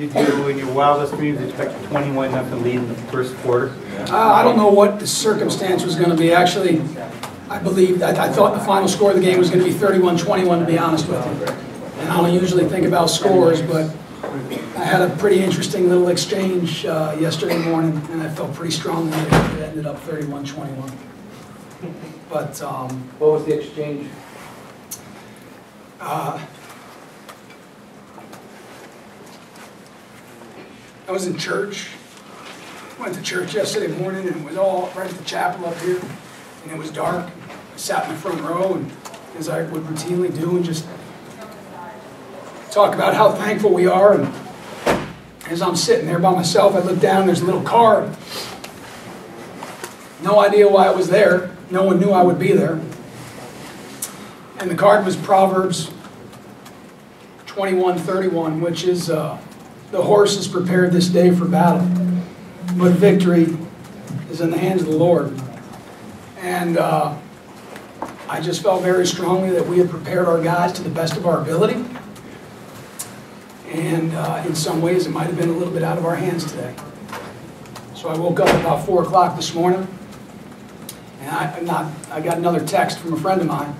Did you, in your wildest dreams, expect a 21-0 lead in the first quarter? I don't know what the circumstance was going to be. Actually, I thought the final score of the game was going to be 31-21, to be honest with you. And I don't usually think about scores, but I had a pretty interesting little exchange yesterday morning, and I felt pretty strongly that it ended up 31-21. But what was the exchange? I was in church. Went to church yesterday morning, and it was all right at the chapel up here, and it was dark. I sat in the front row, and as I would routinely do, and just talk about how thankful we are. And as I'm sitting there by myself, I look down, there's a little card. No idea why it was there. No one knew I would be there. And the card was Proverbs 21:31, which is, the horse is prepared this day for battle, but victory is in the hands of the Lord. And I just felt very strongly that we had prepared our guys to the best of our ability. And in some ways, it might have been a little bit out of our hands today. So I woke up about 4 o'clock this morning, and I got another text from a friend of mine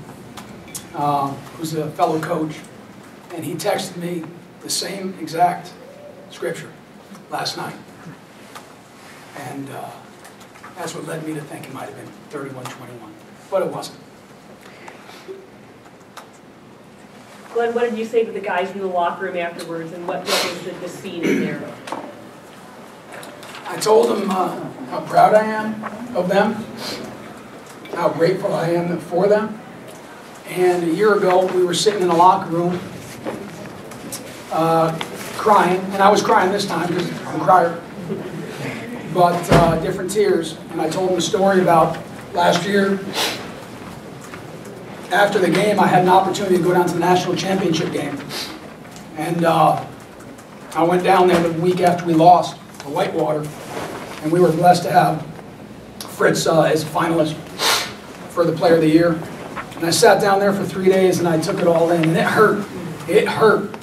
who's a fellow coach, and he texted me the same exact scripture last night. And that's what led me to think it might have been 31-21, but it wasn't. Glenn, what did you say to the guys in the locker room afterwards, and what was the scene in there? I told them how proud I am of them, how grateful I am for them. And a year ago, we were sitting in a locker room crying, and I was crying this time because I'm a crier, but different tears. And I told them a story about last year. After the game, I had an opportunity to go down to the national championship game. And I went down there the week after we lost to Whitewater, and we were blessed to have Fritz as a finalist for the Player of the Year. And I sat down there for 3 days, and I took it all in, and it hurt. It hurt.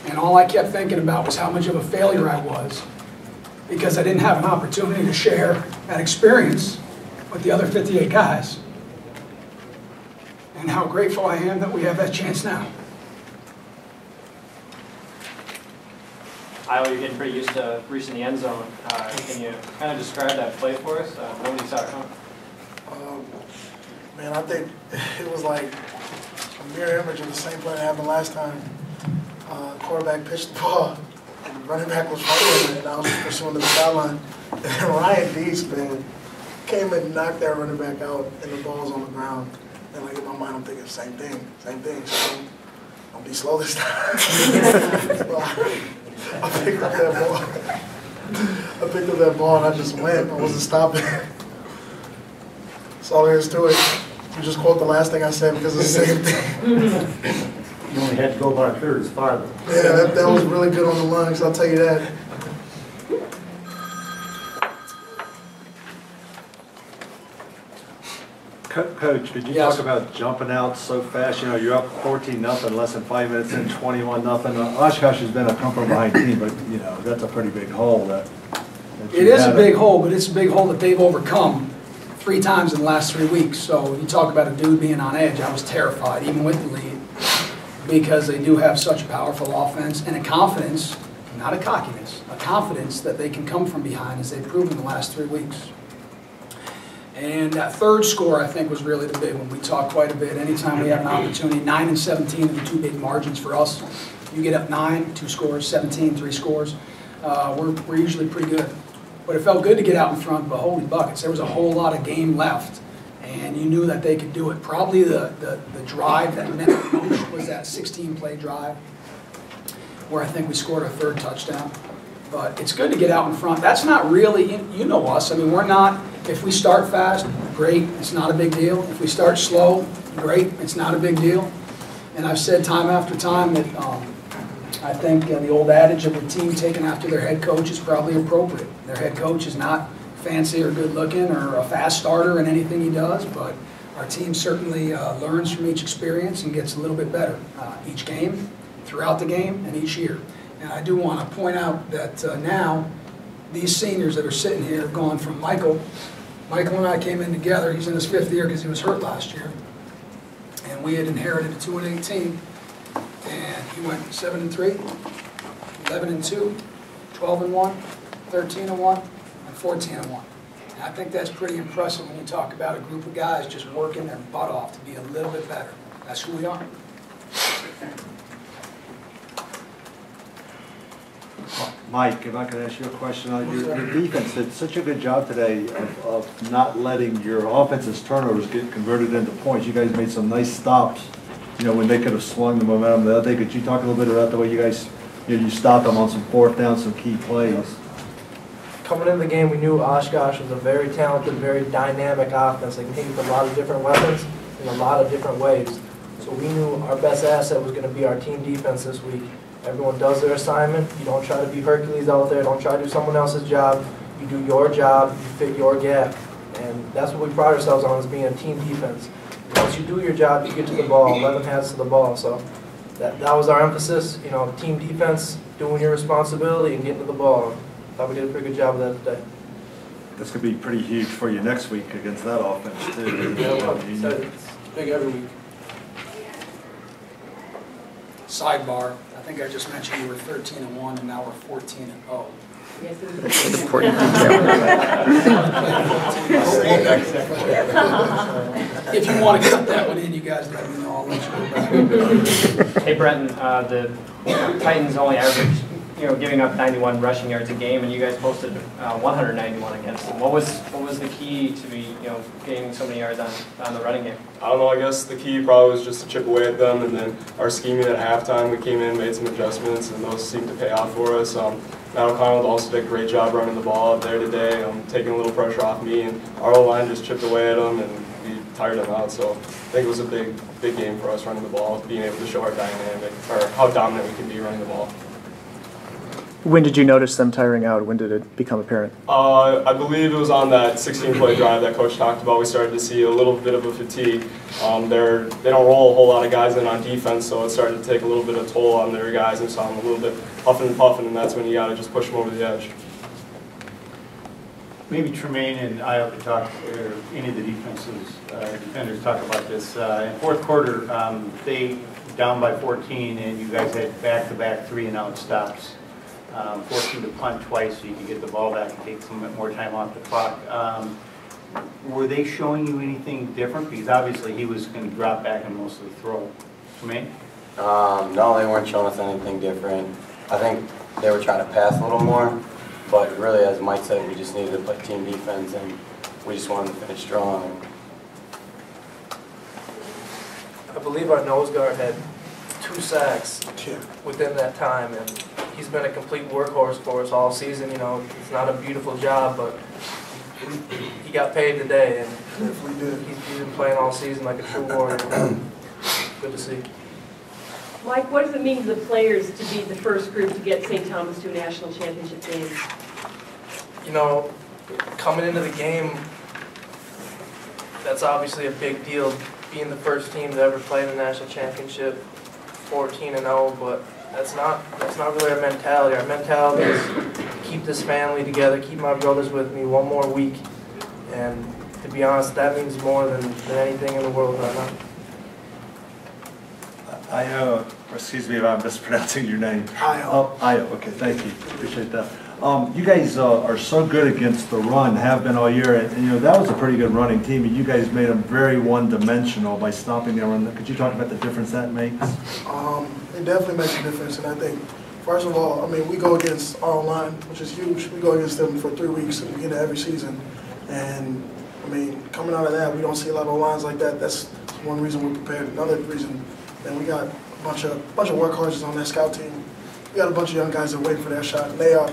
And all I kept thinking about was how much of a failure I was, because I didn't have an opportunity to share that experience with the other 58 guys. And how grateful I am that we have that chance now. Iowa, you're getting pretty used to reaching the end zone. Can you kind of describe that play for us? When you saw it come? Man, I think it was like a mirror image of the same play that happened last time. Quarterback pitched the ball, and the running back was following it, and I was pursuing to the sideline. And then Ryan Deese, man, came and knocked that running back out, and the ball's on the ground. And like in my mind, I'm thinking same thing. So don't be slow this time. So I picked up that ball. And I just went. I wasn't stopping. That's all there is to it. You just quote the last thing I said because it's the same thing. You only had to go about a third as farther. Yeah, that was really good on the lungs, I'll tell you that. Coach, could you talk about jumping out so fast? You know, you're up 14-0, less than 5 minutes in, 21-0. Oshkosh has been a come from behind team, but you know that's a pretty big hole. That it is a big hole, but it's a big hole that they've overcome 3 times in the last 3 weeks. So you talk about a dude being on edge. I was terrified, even with the lead, because they do have such a powerful offense and a confidence, not a cockiness, a confidence that they can come from behind, as they've proven in the last 3 weeks. And that third score, I think, was really the big one. We talk quite a bit. Anytime we have an opportunity, 9 and 17 are the 2 big margins for us. You get up 9, 2 scores, 17, 3 scores. We're usually pretty good. But it felt good to get out in front, but holy buckets. There was a whole lot of game left, and you knew that they could do it. Probably the drive that meant the most was that 16-play drive, where I think we scored our 3rd touchdown. But it's good to get out in front. That's not really, you know us. I mean, we're not, if we start fast, great, it's not a big deal. If we start slow, great, it's not a big deal. And I've said time after time that I think the old adage of a team taken after their head coach is probably appropriate. Their head coach is not fancy or good looking or a fast starter in anything he does, but our team certainly learns from each experience and gets a little bit better each game, throughout the game, and each year. And I do want to point out that now these seniors that are sitting here have gone from Michael. Michael and I came in together. He's in his 5th year because he was hurt last year. And we had inherited a 2-8 team. And he went 7-3, 11-2, 12-1, 13-1, and 14-1. And I think that's pretty impressive when you talk about a group of guys just working their butt off to be a little bit better. That's who we are. Mike, if I could ask you a question on your defense, did such a good job today of not letting your offense's turnovers get converted into points. You guys made some nice stops, when they could have swung the momentum the other day. Could you talk a little bit about the way you guys, you stopped them on some 4th down, some key plays? Coming into the game, we knew Oshkosh was a very talented, very dynamic offense. They can hit with a lot of different weapons in a lot of different ways. So we knew our best asset was going to be our team defense this week. Everyone does their assignment. You don't try to be Hercules out there. Don't try to do someone else's job. You do your job. You fit your gap. And that's what we pride ourselves on, is being a team defense. Once you do your job, you get to the ball, 11 hands to the ball. So that was our emphasis, team defense, doing your responsibility and getting to the ball. I thought we did a pretty good job of that today. That's going to be pretty huge for you next week against that offense, too. Yeah, it's big every week. Sidebar, I think I just mentioned we were 13-1 and now we're 14-0. Yes, it That's is. an important If you want to cut that one in, you guys let me know. I'll let you go back. Hey, Brenton, the Titans only averaged, giving up 91 rushing yards a game, and you guys posted 191 against them. What was the key to be, gaining so many yards on the running game? I don't know, I guess the key probably was just to chip away at them, and then our scheming at halftime, we came in, made some adjustments, and those seemed to pay off for us. Matt O'Connell also did a great job running the ball up there today, taking a little pressure off me, and our O-line just chipped away at them, and we tired them out. So I think it was a big game for us running the ball, being able to show our dynamic, or how dominant we can be running the ball. When did you notice them tiring out? When did it become apparent? I believe it was on that 16-play drive that Coach talked about. We started to see a little bit of a fatigue. They don't roll a whole lot of guys in on defense, so it started to take a little bit of toll on their guys, and saw them a little bit huffing and puffing, and that's when you got to just push them over the edge. Maybe Tremaine and I could talk, or any of the defenders talk about this. In 4th quarter, they down by 14, and you guys had back-to-back 3-and-out stops. Forced him to punt twice so you could get the ball back and take some more time off the clock. Were they showing you anything different? Because obviously he was going to drop back and mostly throw. Tremaine? No, they weren't showing us anything different. I think they were trying to pass a little more, but really, as Mike said, we just needed to play team defense, and we just wanted to finish strong. I believe our nose guard had 2 sacks within that time, and he's been a complete workhorse for us all season. It's not a beautiful job, but he got paid today, and he's been playing all season like a true warrior. Good to see. Mike, what does it mean to the players to be the first group to get St. Thomas to a national championship game? Coming into the game, that's obviously a big deal. Being the first team to ever play in the national championship, 14-0, but that's not really our mentality. Our mentality is keep this family together, keep my brothers with me one more week, and to be honest, that means more than anything in the world right now. Excuse me if I'm mispronouncing your name. Io. Io, okay, thank you, appreciate that. You guys are so good against the run, have been all year, and that was a pretty good running team, and you guys made them very one-dimensional by stopping their run. Could you talk about the difference that makes? It definitely makes a difference, and I think, first of all, we go against our line, which is huge. We go against them for 3 weeks at the beginning of every season, and coming out of that, we don't see a lot of lines like that. That's one reason we're prepared. Another reason, and we got a bunch of workhorses on that scout team. We got a bunch of young guys that are waiting for their shot, and they are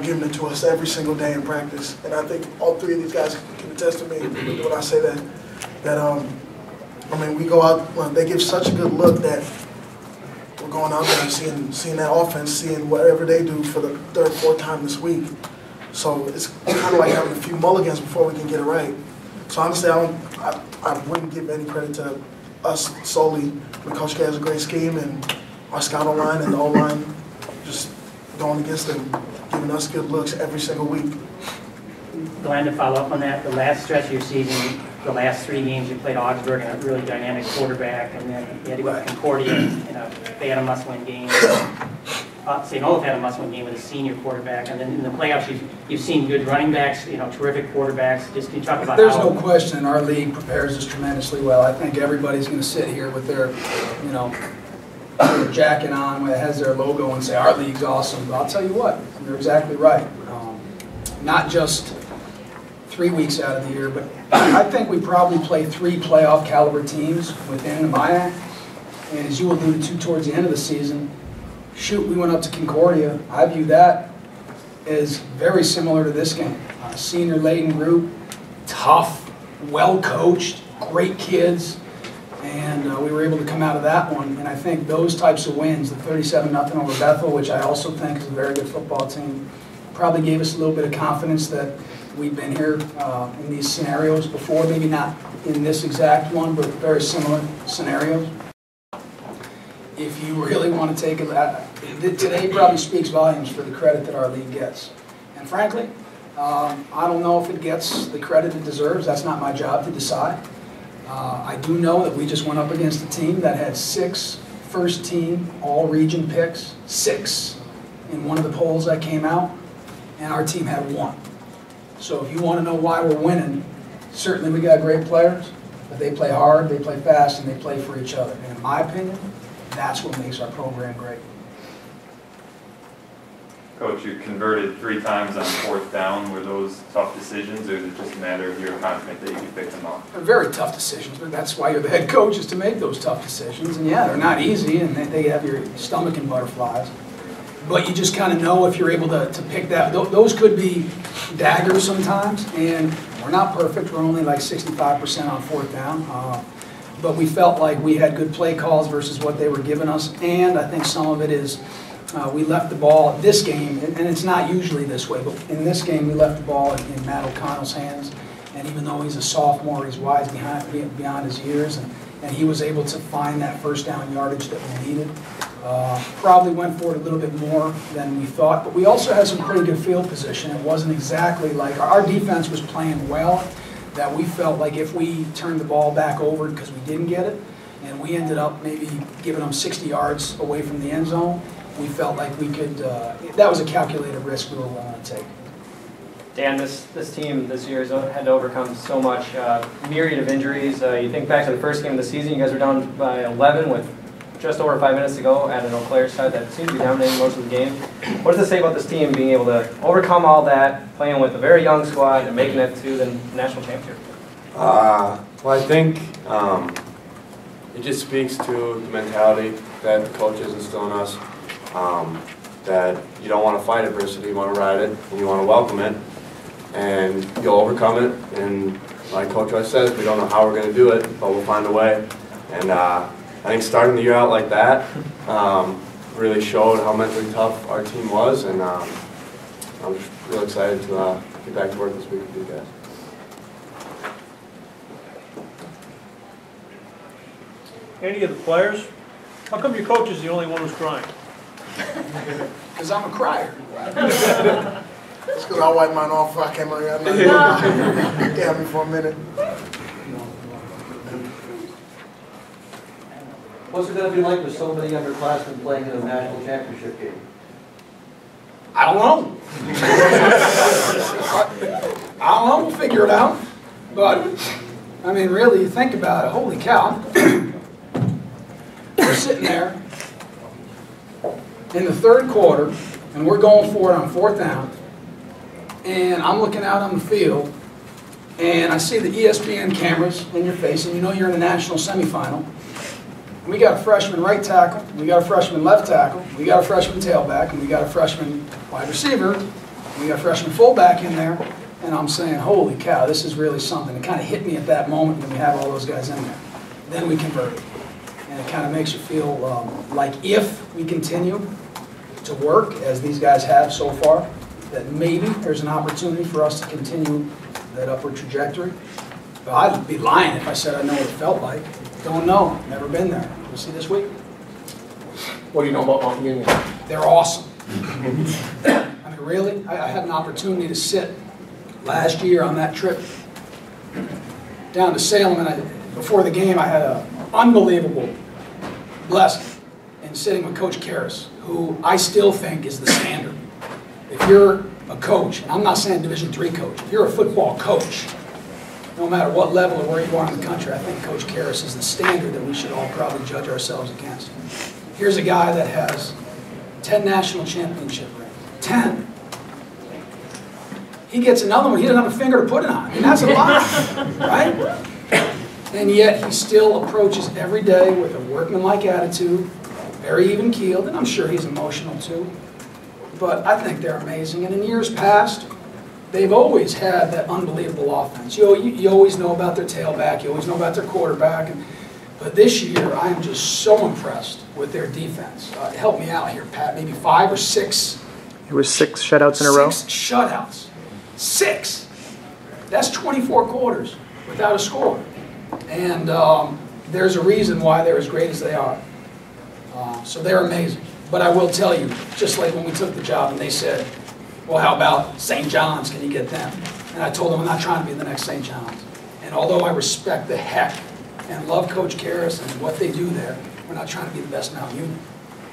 giving it to us every single day in practice. And I think all 3 of these guys can attest to me when I say that we go out, they give such a good look that we're going out there and seeing that offense, seeing whatever they do for the 3rd, 4th time this week. So it's kind of like having a few mulligans before we can get it right. So honestly, I wouldn't give any credit to us solely. Coach K has a great scheme, and our scout line and the O-line just going against them, giving us good looks every single week. Glenn, to follow up on that, the last stretch of your season, the last 3 games you played Augsburg and a really dynamic quarterback, and then you had to go to Concordia they had a must-win game. St. Olaf had a must-win game with a senior quarterback, and then in the playoffs you've seen good running backs, terrific quarterbacks. Just can you talk about There's no question our league prepares us tremendously well. I think everybody's going to sit here with their, their jacket on that has their logo and say our league's awesome. But I'll tell you what, you're exactly right. Not just 3 weeks out of the year, but I think we probably play 3 playoff caliber teams within the MIAC. And as you alluded to towards the end of the season, shoot, we went up to Concordia. I view that as very similar to this game. Senior-laden group, tough, well-coached, great kids, and we were able to come out of that one. And I think those types of wins, the 37-0 over Bethel, which I also think is a very good football team, probably gave us a little bit of confidence that we've been here in these scenarios before, maybe not in this exact one, but very similar scenarios. If you really want to take it, today probably speaks volumes for the credit that our league gets. And frankly, I don't know if it gets the credit it deserves. That's not my job to decide. I do know that we just went up against a team that had 6 first-team all-region picks, 6 in one of the polls that came out, and our team had 1. So if you want to know why we're winning, certainly we got great players, but they play hard, they play fast, and they play for each other. And in my opinion, that's what makes our program great. Coach, you converted 3 times on 4th down. Were those tough decisions, or is it just a matter of you're confident that you can pick them up? They're very tough decisions, but that's why you're the head coach, is to make those tough decisions. And yeah, they're not easy, and they have your stomach in butterflies. But you just kind of know if you're able to pick that. Those could be daggers sometimes, and we're not perfect. We're only like 65% on 4th down. But we felt like we had good play calls versus what they were giving us. And I think some of it is we left the ball this game, and it's not usually this way, but in this game we left the ball in Matt O'Connell's hands. And even though he's a sophomore, he's wise beyond his years, and he was able to find that 1st down yardage that we needed. Probably went for it a little bit more than we thought, but we also had some pretty good field position. It wasn't exactly like our defense was playing well, that we felt like if we turned the ball back over because we didn't get it, and we ended up maybe giving them 60 yards away from the end zone, we felt like we could, that was a calculated risk we were willing to take. Dan, this team this year has had to overcome so much myriad of injuries. You think back to the first game of the season, you guys were down by 11 with just over 5 minutes to go at an Eau Claire side that seemed to be dominating most of the game. What does it say about this team being able to overcome all that, playing with a very young squad and making it to the national championship? Well, I think it just speaks to the mentality that the coaches instill in us, that you don't want to fight adversity, you want to ride it, and you want to welcome it, and you'll overcome it. And like Coach West says, we don't know how we're going to do it, but we'll find a way. And I think starting the year out like that really showed how mentally tough our team was, and I'm just real excited to get back to work this week with you guys. Any of the players? How come your coach is the only one who's crying? Because I'm a crier. It's because I wiped mine off before I came out here. Damn me for a minute. What's it going to be like with so many underclassmen playing in a national championship game? I don't know. I don't know. We'll figure it out. But, I mean, really, you think about it. Holy cow. We're sitting there in the 3rd quarter, and we're going for it on 4th down. And I'm looking out on the field, and I see the ESPN cameras in your face, and you know you're in a national semifinal. We got a freshman right tackle, we got a freshman left tackle, we got a freshman tailback, and we got a freshman wide receiver, we got a freshman fullback in there, and I'm saying, holy cow, this is really something. It kind of hit me at that moment when we have all those guys in there. Then we converted. And it kind of makes you feel like if we continue to work, as these guys have so far, that maybe there's an opportunity for us to continue that upward trajectory. But I'd be lying if I said I know what it felt like. Don't know. Never been there. We'll see this week. What do you know about Mount Union? They're awesome. I mean, really? I had an opportunity to sit last year on that trip down to Salem, and before the game I had an unbelievable blessing in sitting with Coach Karras, who I still think is the standard. If you're a coach, and I'm not saying Division III coach, if you're a football coach, no matter what level or where you are in the country, I think Coach Karras is the standard that we should all probably judge ourselves against. Here's a guy that has 10 national championship rings. 10. He gets another one, he doesn't have a finger to put it on. And that's a lot, right? And yet he still approaches every day with a workmanlike attitude, very even-keeled, and I'm sure he's emotional too. But I think they're amazing. And in years past, they've always had that unbelievable offense. You always know about their tailback, you always know about their quarterback. But this year, I am just so impressed with their defense. Help me out here, Pat. Maybe 5 or 6. It was 6 shutouts in a row? 6 shutouts. 6. That's 24 quarters without a score. And there's a reason why they're as great as they are. So they're amazing. But I will tell you, just like when we took the job and they said, well, how about St. John's? Can you get them? And I told them I'm not trying to be the next St. John's. And although I respect the heck and love Coach Karras and what they do there, we're not trying to be the best Mount Union.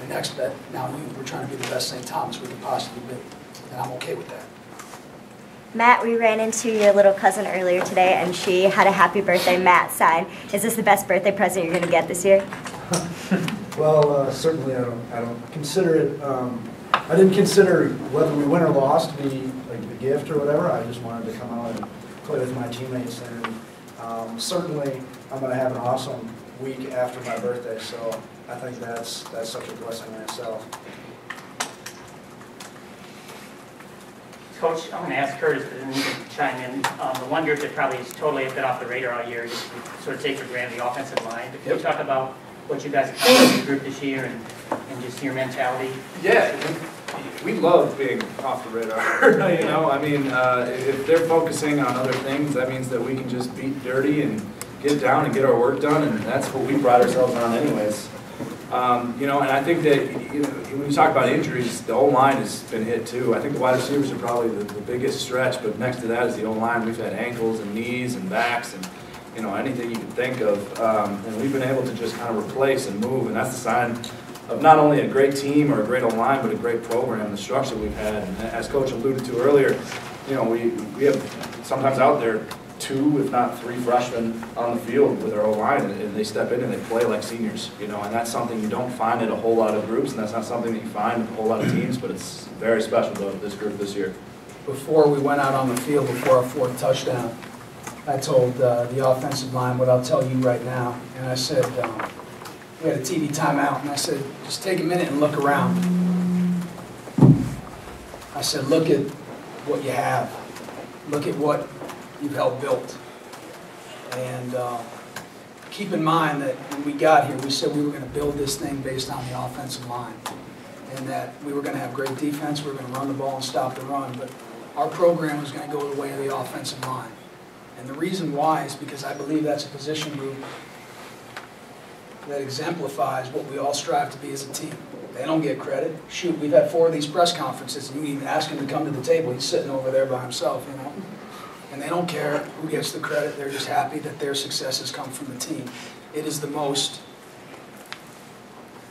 The next Mount Union, we're trying to be the best St. Thomas we could possibly be. And I'm okay with that. Matt, we ran into your little cousin earlier today, and she had a happy birthday Matt sign. Is this the best birthday present you're going to get this year? Well, certainly I don't consider it. I didn't consider whether we win or lost to be like the gift or whatever. I just wanted to come out and play with my teammates, and certainly I'm going to have an awesome week after my birthday. So I think that's such a blessing in itself. Coach, I'm going to ask Curtis, but then you can chime in. The one group that probably is totally been off the radar all year, just sort of take for granted, the offensive line. But can you talk about what you guys accomplished in the group this year and just your mentality? Yeah, we love being off the radar. You know, I mean, if they're focusing on other things, that means that we can just beat dirty and get down and get our work done, and that's what we pride ourselves on anyways. You know, and I think that when you talk about injuries, the O-line has been hit too. I think the wide receivers are probably the biggest stretch, but next to that is the O-line. We've had ankles and knees and backs and, you know, anything you can think of. And we've been able to just kind of replace and move, and that's the sign of not only a great team or a great O-line, but a great program, the structure we've had. And as Coach alluded to earlier, you know, we have sometimes out there 2, if not 3 freshmen on the field with our O-line, and they step in and they play like seniors, you know, and that's something you don't find in a whole lot of groups, and that's not something that you find in a whole lot of teams, but it's very special to this group this year. Before we went out on the field, before our 4th touchdown, I told the offensive line what I'll tell you right now, and I said, we had a TV timeout, and I said, just take a minute and look around. I said, look at what you have. Look at what you've helped build. And keep in mind that when we got here, we said we were going to build this thing based on the offensive line. And that we were going to have great defense, we were going to run the ball and stop the run. But our program was going to go the way of the offensive line. And the reason why is because I believe that's a position group that exemplifies what we all strive to be as a team. They don't get credit. Shoot, we've had 4 of these press conferences, and you even ask him to come to the table. He's sitting over there by himself, you know. And they don't care who gets the credit. They're just happy that their successes come from the team. It is the most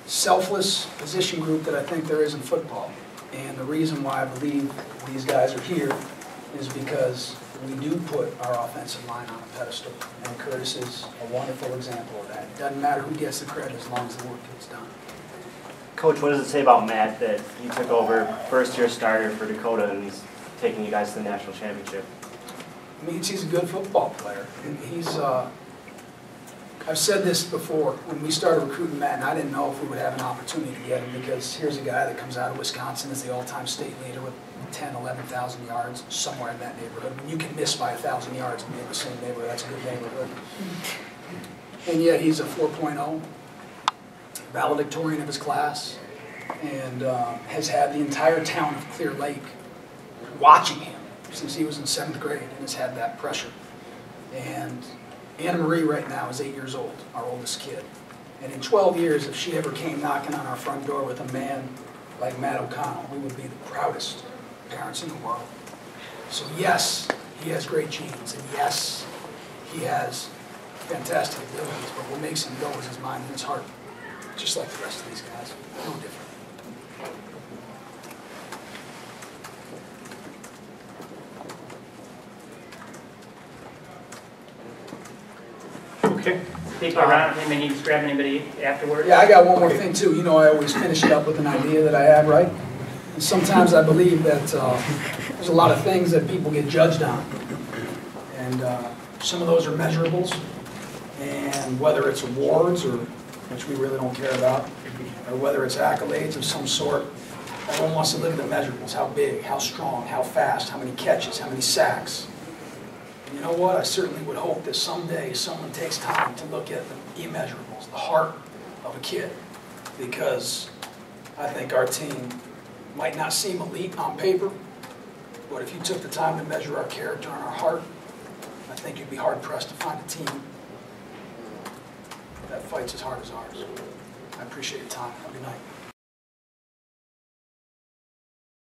selfless position group that I think there is in football. And the reason why I believe these guys are here is because we do put our offensive line on a pedestal. And Curtis is a wonderful example of that. It doesn't matter who gets the credit as long as the work gets done. Coach, what does it say about Matt that he took over first-year starter for Dakota and he's taking you guys to the national championship? It means he's a good football player. And he's, I've said this before, when we started recruiting Matt, and I didn't know if we would have an opportunity to get him, because here's a guy that comes out of Wisconsin as the all-time state leader with 10, 11,000 yards, somewhere in that neighborhood. I mean, you can miss by 1,000 yards and be in the same neighborhood. That's a good neighborhood. And yet he's a 4.0, valedictorian of his class, and has had the entire town of Clear Lake watching him since he was in 7th grade, and has had that pressure. And Anna Marie right now is 8 years old, our oldest kid. And in 12 years, if she ever came knocking on our front door with a man like Matt O'Connell, we would be the proudest parents in the world. So yes, he has great genes, and yes, he has fantastic abilities, but what makes him go is his mind and his heart, just like the rest of these guys, no different. Okay. People around him, and you describe anybody afterwards? Yeah, I got one more thing too. You know, I always finish it up with an idea that I have, right? And sometimes I believe that there's a lot of things that people get judged on. And some of those are measurables. And whether it's awards, or which we really don't care about, or whether it's accolades of some sort, everyone wants to look at the measurables. How big, how strong, how fast, how many catches, how many sacks. And you know what? I certainly would hope that someday someone takes time to look at the immeasurables, the heart of a kid. Because I think our team might not seem elite on paper, but if you took the time to measure our character and our heart, I think you'd be hard-pressed to find a team that fights as hard as ours. I appreciate your time. Have a good night.